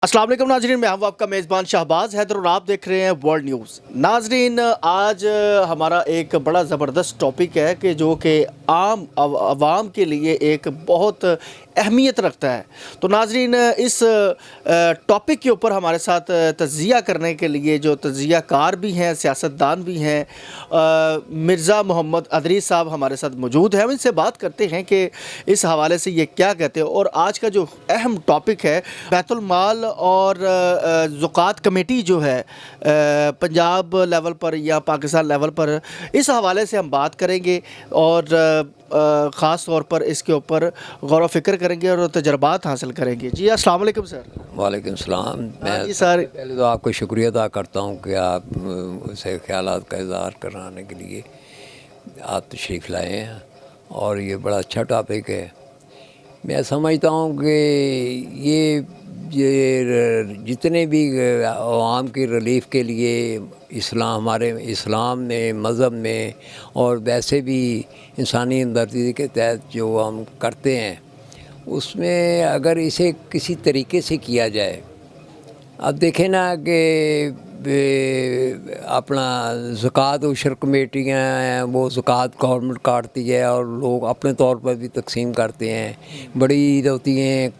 अस्सलाम वालेकुम नाजरीन, मैं हूं आपका मेज़बान शाहबाज हैदर और आप देख रहे हैं वर्ल्ड न्यूज़। नाजरीन, आज हमारा एक बड़ा ज़बरदस्त टॉपिक है कि जो कि आम आवाम के लिए एक बहुत अहमियत रखता है। तो नाजरीन, इस टॉपिक के ऊपर हमारे साथ तज्ज़िया करने के लिए जो तज्ज़िया कार भी हैं, सियासतदान भी हैं, मिर्ज़ा मोहम्मद अदरी साहब हमारे साथ मौजूद हैं। हम इनसे बात करते हैं कि इस हवाले से ये क्या कहते हैं। और आज का जो अहम टॉपिक है, बैतुल माल और ज़कात कमेटी जो है पंजाब लेवल पर या पाकिस्तान लेवल पर, इस हवाले से हम बात करेंगे और ख़ास तौर पर इसके ऊपर गौर व फ़िक्र करेंगे और तजर्बात हासिल करेंगे। जी अस्सलाम वालेकुम सर। वालेकुम सलाम। मैं जी सर। पहले तो आपको शुक्रिया अदा करता हूँ कि आप से ख़यालात का इज़हार कराने के लिए आप तशरीफ़ लाए हैं और ये बड़ा अच्छा टॉपिक है। मैं समझता हूँ कि ये जितने भी आवाम की रिलीफ़ के लिए हमारे इस्लाम में, मज़हब में और वैसे भी इंसानी हमदर्दी के तहत जो हम करते हैं, उसमें अगर इसे किसी तरीके से किया जाए। अब देखें ना कि अपना ज़कात उशर कमेटियाँ हैं, वो ज़कात गवर्नमेंट काटती है और लोग अपने तौर पर भी तकसीम करते हैं। बड़ी ईद होती हैं,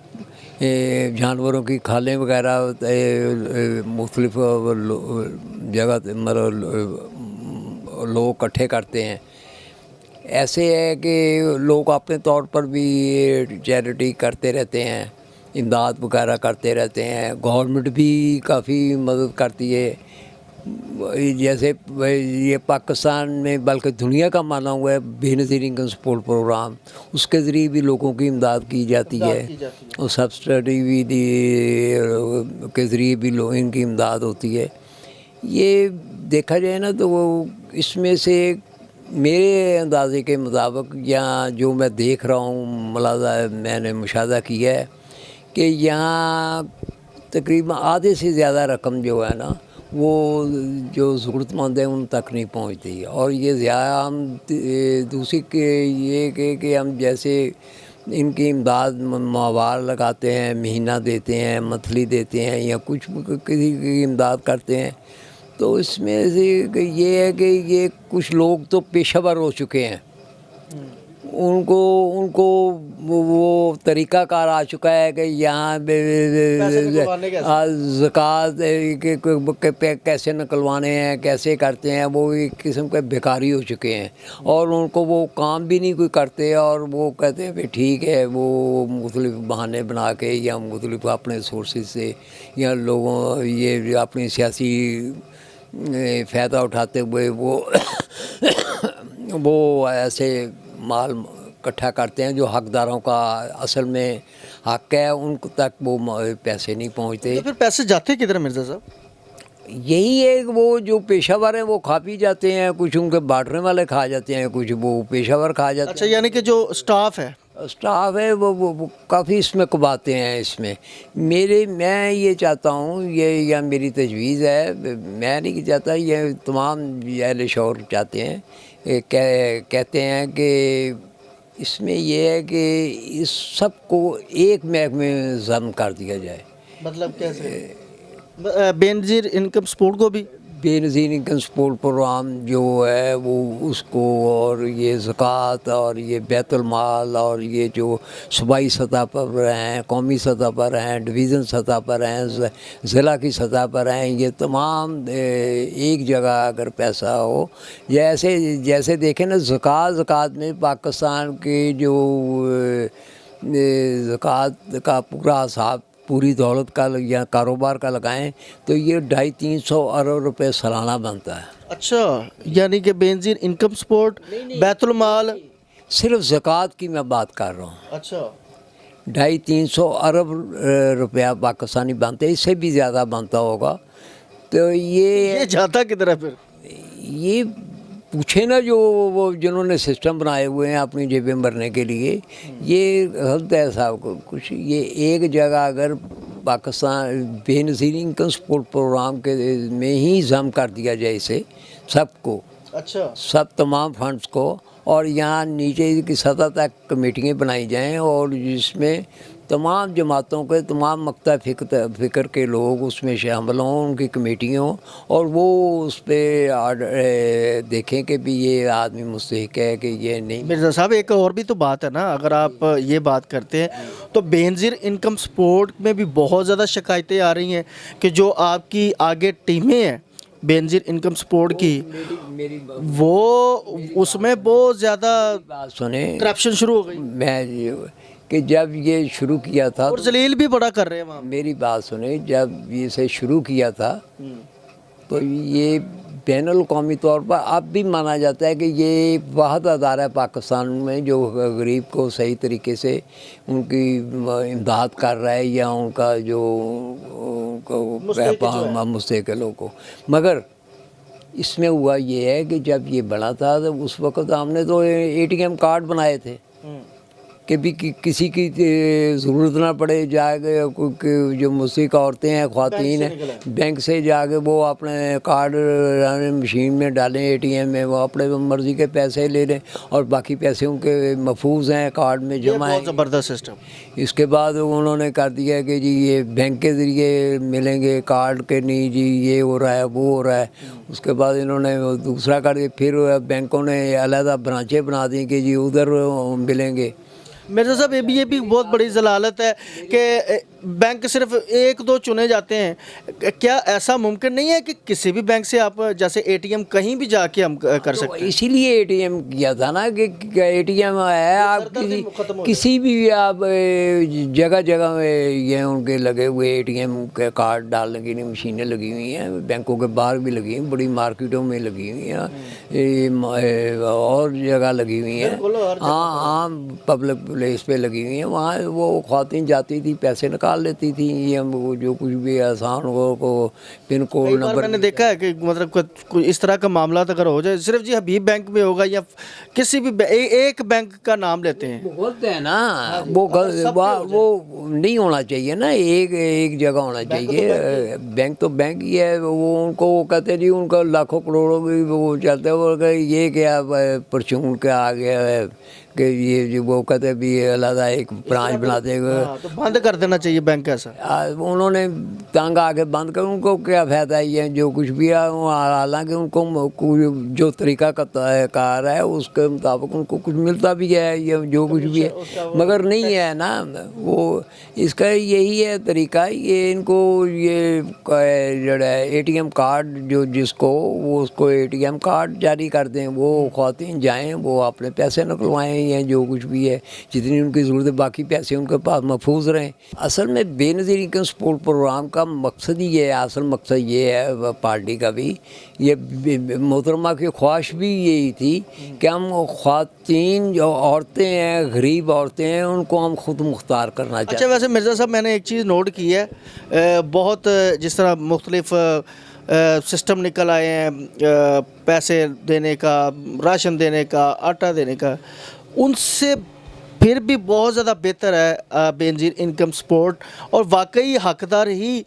जानवरों की खालें वगैरह मुख्तलिफ जगह मतलब लोग इकट्ठे करते हैं। ऐसे है कि लोग अपने तौर पर भी चैरिटी करते रहते हैं, इमदाद वगैरह करते रहते हैं। गवर्नमेंट भी काफ़ी मदद करती है। जैसे ये पाकिस्तान में बल्कि दुनिया का माना हुआ है बेनज़ीर इनकम सपोर्ट प्रोग्राम, उसके ज़रिए भी लोगों की इमदाद की जाती है और सब्सिडी भी के ज़रिए भी इनकी इमदाद होती है। ये देखा जाए ना तो इसमें से मेरे अंदाज़े के मुताबिक या जो मैं देख रहा हूँ, मैंने मुशाहदा किया है कि यहाँ तकरीबन आधे से ज़्यादा रकम जो है ना, वो जो ज़रूरतमंद है उन तक नहीं पहुँचती। और ये ज़्यादा हम दूसरी के ये कि हम जैसे इनकी इमदाद माहवार लगाते हैं, महीना देते हैं, मंथली देते हैं या कुछ किसी की इमदाद करते हैं, तो इसमें से ये है कि ये कुछ लोग तो पेशेवर हो चुके हैं। उनको वो तरीक़ाकार आ चुका है कि यहाँ ज़कात कैसे निकलवाने हैं, कैसे करते हैं, वो एक किस्म के भिखारी हो चुके हैं और उनको वो काम भी नहीं कोई करते और वो कहते हैं भाई ठीक है, वो मुख्तलिफ बहाने बना के या मुख्तलिफ अपने सोर्सेज से या लोगों ये अपनी सियासी फ़ायदा उठाते हुए वो ऐसे माल इकट्ठा करते हैं जो हकदारों का असल में हक है, उन तक वो पैसे नहीं पहुंचते। तो फिर पैसे जाते किधर मिर्ज़ा साहब? यही है कि वो जो पेशावर हैं वो खा पी जाते हैं, कुछ उनके बांटने वाले खा जाते हैं, कुछ वो पेशावर खा जाते अच्छा, यानी कि जो स्टाफ है वो काफ़ी इसमें कबाते हैं। इसमें मैं ये चाहता हूँ, ये या मेरी तजवीज़ है, मैं नहीं चाहता, ये तमाम अहले शौर चाहते हैं, कहते हैं कि इसमें यह है कि इस सब को एक महकमे में ज़ब्त कर दिया जाए। मतलब कैसे? बेनज़ीर इनकम सपोर्ट को भी बेनज़ीर इनकम सपोर्ट प्रोग्राम जो है वो उसको, और ये ज़कात और ये बैतुल माल और ये जो सूबाई सतह पर हैं, कौमी सतह पर हैं, डिवीज़न सतह पर हैं, ज़िला की सतह पर हैं, ये तमाम एक जगह अगर पैसा हो, जैसे देखें ना ज़कात में पाकिस्तान के जो ज़कात का पूरा हिसाब पूरी दौलत का या कारोबार का लगाएं तो ये 250-300 अरब रुपए सालाना बनता है। अच्छा, यानी कि बेनज़ीर इनकम सपोर्ट, बैतुल माल, सिर्फ ज़कात की मैं बात कर रहा हूँ। अच्छा, 250-300 अरब रुपया पाकिस्तानी बनते हैं, इससे भी ज़्यादा बनता होगा। तो ये जाता किधर है फिर? ये पूछे ना जो वो जिन्होंने सिस्टम बनाए हुए हैं अपनी जेबें भरने के लिए, ये गलत है साहब को कुछ। ये एक जगह अगर Pakistan Benazir income support programme के में ही जम कर दिया जाए इसे सबको, अच्छा, सब तमाम फंड्स को, और यहाँ नीचे की सतह तक कमेटियाँ बनाई जाएं और जिसमें تمام جماعتوں کے تمام مکتب فکر کے لوگ اس میں شامل ہوں، ان کی کمیٹیوں، اور وہ اس پہ دیکھیں کہ بھی یہ آدمی مستحق ہے کہ یہ نہیں۔ مرزا صاحب ایک اور بھی تو بات ہے نا، اگر آپ یہ بات کرتے ہیں تو بے نظیر انکم سپورٹ میں بھی بہت زیادہ شکایتیں آ رہی ہیں کہ جو آپ کی آگے ٹیمیں ہیں بے نظیر انکم سپورٹ کی، میری وہ اس میں بہت زیادہ بات سنیں، کرپشن شروع ہو گئی میں کہ جب یہ شروع کیا تھا اور ذلیل بھی بڑا کر رہے ہیں وہاں۔ میری بات سنیں، جب یہ سے شروع کیا تھا تو یہ بین الاقوامی طور پر اب بھی مانا جاتا ہے کہ یہ واحد ادارہ ہے پاکستان میں جو غریب کو صحیح طریقے سے ان کی امداد کر رہا ہے، یا ان کا جو مستحقوں کو۔ مگر اس میں ہوا یہ ہے کہ جب یہ بنا تھا تو اس وقت ہم نے تو اے ٹی ایم کارڈ بنائے تھے کہ بھی کسی کی ضرورت نہ پڑے، جا کے جو مستحق عورتیں ہیں، خواتین ہیں، بینک سے جا کے وہ اپنے کارڈ مشین میں ڈالیں، اے ٹی ایم میں، وہ اپنے مرضی کے پیسے لے لیں، اور باقی پیسے ان کے محفوظ ہیں کارڈ میں جمع ہیں۔ بہت زبردست سسٹم۔ اس کے بعد انہوں نے کر دیا کہ جی یہ بینک کے ذریعے ملیں گے کارڈ کے، نہیں جی یہ ہو رہا ہے وہ ہو رہا ہے۔ اس کے بعد انہوں نے دوسرا کر دیا، پھر بینکوں نے علیحدہ برانچیں بنا دی کہ جی ادھر ملیں گے۔ مرزا صاحب یہ بھی بہت بڑی ضلالت ہے کہ بینک صرف ایک دو چنے جاتے ہیں، کیا ایسا ممکن نہیں ہے کہ کسی بھی بینک سے آپ جیسے اے ٹی ایم کہیں بھی جا کے ہم کر سکتے ہیں؟ اسی لیے اے ٹی ایم کیا تھا نا کہ اے ٹی ایم ہے، آپ کسی بھی آپ جگہ جگہ میں یہ ان کے لگے ہوئے اے ٹی ایم کے کارڈ ڈالنے کی مشینیں لگی ہوئی ہیں، بینکوں کے باہر بھی لگی ہیں، بڑی مارکیٹوں میں لگی ہوئی ہیں، اور جگہ لگی ہوئی ہیں، ہاں عام پبلک پلیس پہ لگی ہوئی ہیں، وہاں وہ خواتین جاتی تھی پیسے نکال لیتی تھی، یہ ہم جو کچھ بھی آسان ہو کو پن کوڈ نمبر۔ میں نے دیکھا ہے کہ مطلب کوئی اس طرح کا معاملات اگر ہو جائے، صرف جی حبیب بینک میں ہوگا یا کسی بھی ایک بینک کا نام لیتے ہیں، بولتے ہیں نا وہ نہیں ہونا چاہیے نا، ایک جگہ ہونا چاہیے۔ بینک تو بینک ہی ہے، وہ ان کو وہ کہتے ہیں جی ان کا لاکھوں کروڑوں کی وہ چلتا ہے، وہ یہ کیا پرچون کے آ گیا ہے کہ یہ جو وہ کہتے ہیں بھی علیحدہ ایک برانچ بناتے ہوئے تو بند کر دینا چاہیے بینک ایسا۔ انہوں نے تنگ آ کے بند کر، ان کو کیا فائدہ ہے جو کچھ بھی ہے، حالانکہ ان کو جو طریقہ کار ہے اس کے مطابق ان کو کچھ ملتا بھی ہے، یہ جو کچھ بھی ہے، مگر نہیں ہے نا وہ۔ اس کا یہی ہے طریقہ، یہ ان کو یہ جو ہے اے ٹی ایم کارڈ جو جس کو وہ اس کو اے ٹی ایم کارڈ جاری کر دیں، وہ خواتین جائیں وہ اپنے پیسے نکلوائیں، یا جو کچھ بھی ہے جتنی ان کی ضرورت ہے، باقی پیسے ان کے پاس محفوظ رہیں۔ اصل میں بے نظیر انکم سپورٹ پروگرام کا مقصد ہی یہ ہے، اصل مقصد یہ ہے پارٹی کا بھی، یہ محترمہ کی خواہش بھی یہی تھی کہ ہم خواتین جو عورتیں ہیں، غریب عورتیں ہیں، ان کو ہم خود مختار کرنا چاہتے ہیں۔ اچھا ویسے مرزا صاحب میں نے ایک چیز نوٹ کی ہے، بہت جس طرح مختلف سسٹم نکل آئے ہیں پیسے دینے کا، راشن دینے کا، آٹا دینے کا، ان سے پھر بھی بہت زیادہ بہتر ہے بے نظیر انکم سپورٹ، اور واقعی حقدار ہی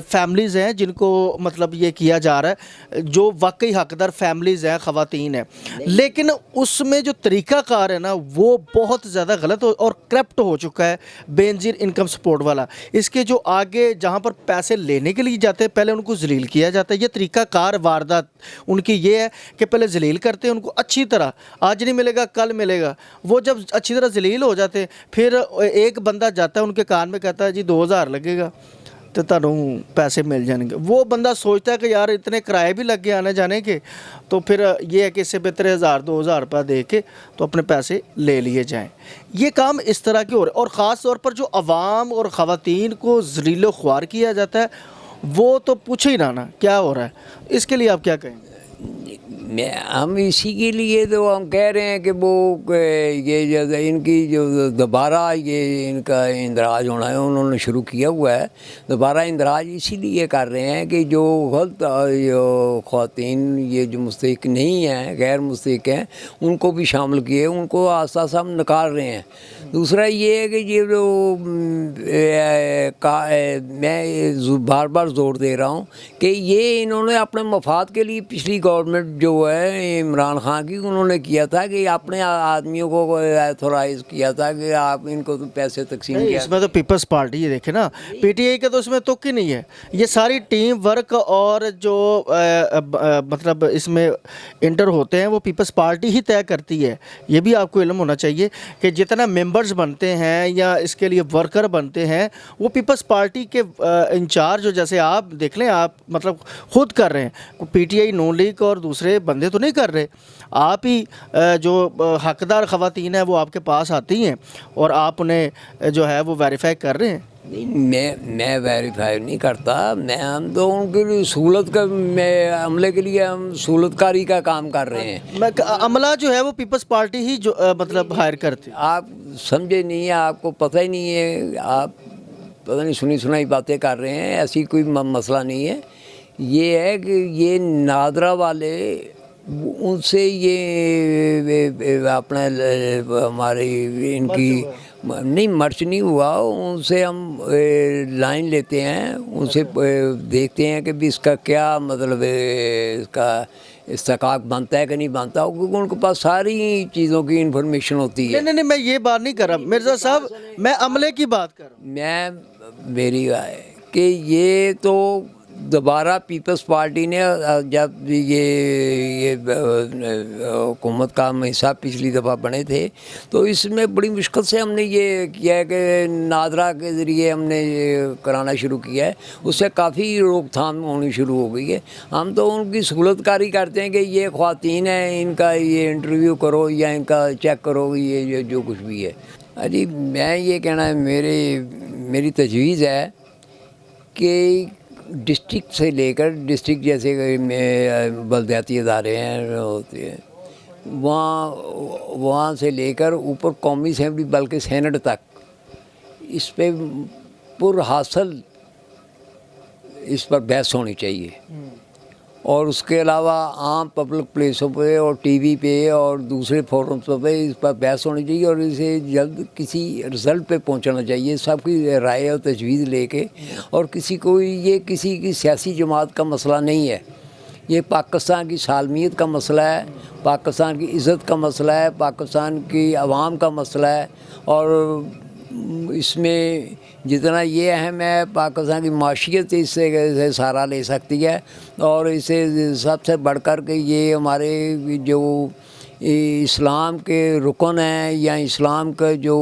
فیملیز ہیں جن کو مطلب یہ کیا جا رہا ہے، جو واقعی حقدار فیملیز ہیں، خواتین ہیں، لیکن اس میں جو طریقہ کار ہے نا وہ بہت زیادہ غلط اور کرپٹ ہو چکا ہے بے نظیر انکم سپورٹ والا۔ اس کے جو آگے جہاں پر پیسے لینے کے لیے جاتے ہیں پہلے ان کو ذلیل کیا جاتا ہے، یہ طریقہ کار واردات ان کی یہ ہے کہ پہلے ذلیل کرتے ہیں ان کو اچھی طرح، آج نہیں ملے گا کل ملے گا، وہ جب اچھی طرح ذلیل ہو جاتے ہیں پھر ایک بندہ جاتا ہے ان کے کان میں کہتا ہے جی 2000 لگے گا تو تمہیں پیسے مل جائیں گے، وہ بندہ سوچتا ہے کہ یار اتنے کرائے بھی لگ گئے آنے جانے کے، تو پھر یہ ہے کہ اس سے بہتر 1000-2000 روپیہ دے کے تو اپنے پیسے لے لیے جائیں۔ یہ کام اس طرح کے ہو رہے، اور خاص طور پر جو عوام اور خواتین کو ذلیل و خوار کیا جاتا ہے وہ تو پوچھو ہی نہ کیا ہو رہا ہے، اس کے لیے آپ کیا کہیں گے؟ ہم اسی کے لیے تو ہم کہہ رہے ہیں کہ وہ یہ جو ان کی جو دوبارہ یہ ان کا اندراج ہونا ہے، انہوں نے شروع کیا ہوا ہے دوبارہ اندراج، اسی لیے کر رہے ہیں کہ جو غلط جو خواتین یہ جو مستحق نہیں ہیں، غیر مستحق ہیں، ان کو بھی شامل کیے، ان کو آہستہ آہستہ ہم نکال رہے ہیں۔ دوسرا یہ ہے کہ یہ جو میں بار بار زور دے رہا ہوں کہ یہ انہوں نے اپنے مفاد کے لیے پچھلی گورنمنٹ جو है इमरान खान की, उन्होंने किया था कि अपने आदमियों को ऑथोराइज किया था कि आप इनको तो पैसे तकसीम नहीं, किया। इसमें तो पीपल्स पार्टी ये देखे ना, पीटीआई का तो इसमें तुक ही नहीं है। ये सारी टीम वर्क और जो मतलब इसमें इंटर होते हैं वो पीपल्स पार्टी ही तय करती है। ये भी आपको इल्म होना चाहिए कि जितना मेंबर्स बनते हैं या इसके लिए वर्कर बनते हैं वो पीपल्स पार्टी के इंचार्ज, जो जैसे आप देख लें, आप मतलब खुद कर रहे हैं, पीटीआई नून लीग और दूसरे बंदे तो नहीं कर रहे। आप ही जो हकदार ख़वातीन हैं वो आपके पास आती हैं और आप उन्हें जो है वो वेरीफाई कर रहे हैं। नहीं, मैं वेरीफाई नहीं करता, मैं हम तो उनके लिए सहूलत का, मैं अमले के लिए हम सहूलतकारी का काम कर रहे हैं। मैं अमला जो है वो पीपल्स पार्टी ही जो मतलब हायर करती है। आप समझे नहीं है, आपको पता ही नहीं है, आप पता नहीं सुनी सुनाई बातें कर रहे हैं, ऐसी कोई मसला नहीं है। ये है कि ये नादरा वाले, उनसे ये अपना हमारी इनकी नहीं मर्च नहीं हुआ, उनसे हम लाइन लेते हैं, उनसे देखते हैं कि भी इसका क्या मतलब इसका इस्तेकाक बनता है कि नहीं बनता, क्योंकि उनके पास सारी चीज़ों की इन्फॉर्मेशन होती है। नहीं, मैं ये बात नहीं कर रहा मिर्ज़ा साहब, मैं अमले की बात कर रहा हूँ। मेरी राय है कि ये तो दोबारा पीपल्स पार्टी ने जब ये हुकूमत का हिस्सा पिछली दफ़ा बने थे तो इसमें बड़ी मुश्किल से हमने ये किया है कि नादरा के ज़रिए हमने ये कराना शुरू किया है, उससे काफ़ी रोकथाम होनी शुरू हो गई है। हम तो उनकी सहूलतकारी करते हैं कि ये ख़वातीन हैं, इनका ये इंटरव्यू करो या इनका चेक करो, ये जो कुछ भी है। अजी मैं ये कहना है, मेरी तजवीज़ है कि डिस्ट्रिक्ट से लेकर डिस्ट्रिक्ट, जैसे बलदियाती इदारे हैं होते हैं, वहाँ से लेकर ऊपर कौमी असेंबली बल्कि सेनेट तक, इस पे पुरहासल इस पर बहस होनी चाहिए। और उसके अलावा आम पब्लिक प्लेसों पे और टीवी पे और दूसरे फोरम्स पे इस पर बहस होनी चाहिए और इसे जल्द किसी रिज़ल्ट पे पहुंचना चाहिए, सबकी राय और तजवीज़ लेके। और ये किसी की सियासी जमात का मसला नहीं है, ये पाकिस्तान की सालमियत का मसला है, पाकिस्तान की इज़्ज़त का मसला है, पाकिस्तान की आवाम का मसला है। और इसमें जितना ये अहम है, पाकिस्तान की माशियत इससे सहारा ले सकती है। और इसे सबसे बढ़कर के ये हमारे जो इस्लाम के रुकन हैं या इस्लाम का जो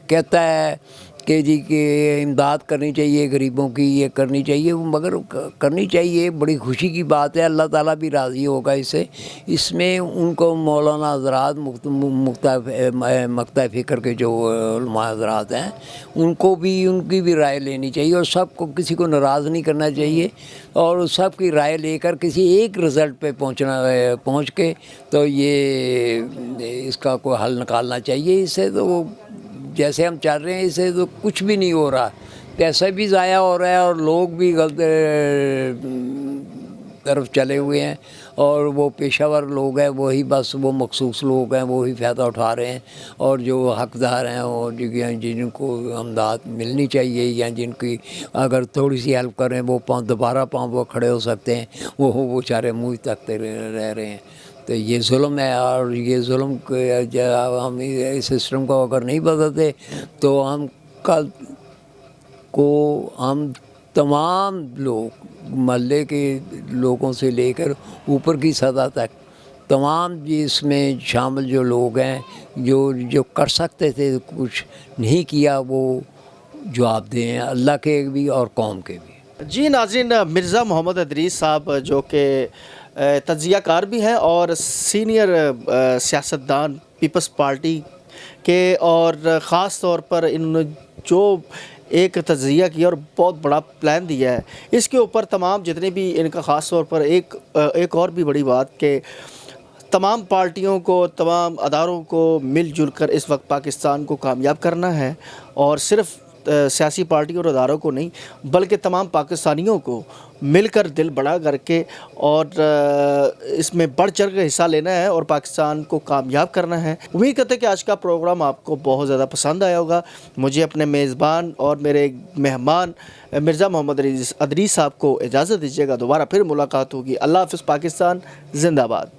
कहता है कि जी कि इमदाद करनी चाहिए गरीबों की, ये करनी चाहिए, मगर करनी चाहिए, बड़ी खुशी की बात है, अल्लाह ताला भी राज़ी होगा इससे। इसमें उनको मौलाना हज़रात मक्ता फ़िक्र के जो उलमा हज़रात हैं उनकी भी राय लेनी चाहिए और सबको, किसी को नाराज़ नहीं करना चाहिए और सबकी राय लेकर किसी एक रिज़ल्ट पे पहुँच के तो ये इसका कोई हल निकालना चाहिए। इससे तो जैसे हम चल रहे हैं इससे तो कुछ भी नहीं हो रहा, पैसा भी ज़ाया हो रहा है और लोग भी गलत तरफ चले हुए हैं। और वो पेशावर लोग हैं वही बस वो मखसूस लोग हैं वही फ़ायदा उठा रहे हैं, और जो हकदार हैं और जिनको इमदाद मिलनी चाहिए या जिनकी अगर थोड़ी सी हेल्प करें वो दोबारा पाँव वो खड़े हो सकते हैं, वो बेचारे मुँह तकते रह रहे हैं। तो ये जुल्म है और ये जुल्म हम इस सिस्टम को अगर नहीं बदलते तो हम कल को हम तमाम लोग महल्ले के लोगों से लेकर ऊपर की सतह तक तमाम इसमें शामिल जो लोग हैं जो कर सकते थे कुछ नहीं किया, वो जवाब दें अल्लाह के भी और कौम के भी। जी नाज़रीन, मिर्ज़ा मोहम्मद इदरीस साहब जो कि तज्ज़िया कार भी हैं और सीनियर सियासतदान पीपल्स पार्टी के, और ख़ास तौर पर इन्होंने जो एक तज्ज़िया किया और बहुत बड़ा प्लान दिया है, इसके ऊपर तमाम जितने भी इनका ख़ास तौर पर एक और भी बड़ी बात कि तमाम पार्टियों को, तमाम अदारों को मिलजुल कर इस वक्त पाकिस्तान को कामयाब करना है और सिर्फ सियासी पार्टियों और अदारों को नहीं बल्कि तमाम पाकिस्तानियों को मिलकर दिल बड़ा करके और इसमें बढ़ चढ़ कर हिस्सा लेना है और पाकिस्तान को कामयाब करना है। उम्मीद करते हैं कि आज का प्रोग्राम आपको बहुत ज़्यादा पसंद आया होगा। मुझे अपने मेज़बान और मेरे मेहमान मिर्ज़ा मोहम्मद अदरीस साहब को इजाज़त दीजिएगा। दोबारा फिर मुलाकात होगी। अल्लाह हाफ़िज़। पाकिस्तान ज़िंदाबाद।